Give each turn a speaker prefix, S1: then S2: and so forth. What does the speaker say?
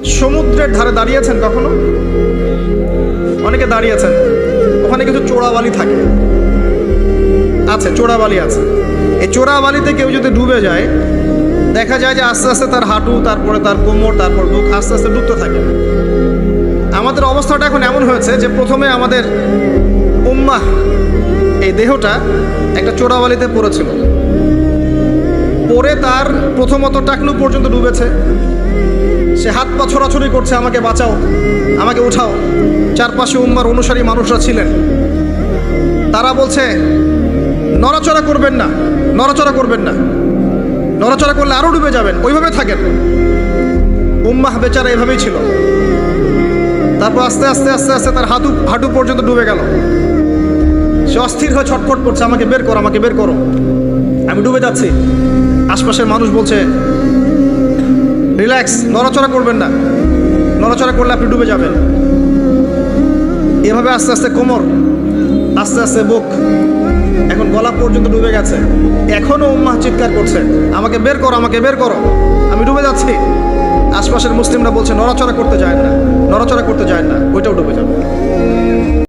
S1: সমুদ্রের ধারে দাঁড়িয়েছেন কখনো? অনেকে দাঁড়িয়েছেন, ওখানে কিছু চোরাবালি থাকে, আছে চোরাবালি আছে। এই চোরাবালিতে কেউ যদি ডুবে যায়, দেখা যায় যে আস্তে আস্তে তার হাঁটু, তারপরে তার কোমর, তারপর বুক আস্তে আস্তে ডুবতে থাকে। আমাদের অবস্থাটা এখন এমন হয়েছে যে প্রথমে আমাদের উম্মাহ, এই দেহটা একটা চোরাবালিতে পড়েছিল, পরে তার প্রথমত টাকনু পর্যন্ত ডুবেছে। সে হাত পা ছড়াছড়ি করছে, আমাকে বাঁচাও, আমাকে উঠাও। চারপাশে উম্মার অনুসারী মানুষরা ছিলেন, তারা বলছে নড়াচড়া করবেন না, নড়াচড়া করবেন না, নড়াচড়া করলে আরও ডুবে যাবেন, ওইভাবে থাকেন। উম্মাহ বেচারা এভাবেই ছিল। তারপর আস্তে আস্তে আস্তে আস্তে তার হাঁটু পর্যন্ত ডুবে গেল। সে অস্থির হয়ে ছটফট করছে, আমাকে বের করো, আমাকে বের করো, আমি ডুবে যাচ্ছি। আশপাশের মানুষ বলছে রিল্যাক্স, নড়াচড়া করবেন না, নড়াচড়া করলে আপনি ডুবে যাবেন। এভাবে আস্তে আস্তে কোমর, আস্তে আস্তে বুক, এখন গলা পর্যন্ত ডুবে গেছে। এখনও উম্মাহ চিৎকার করছে, আমাকে বের করো, আমাকে বের করো, আমি ডুবে যাচ্ছি। আশপাশের মুসলিমরা বলছে নড়াচড়া করতে যায় না, নড়াচড়া করতে যায় না, ওইটাও ডুবে যাবে।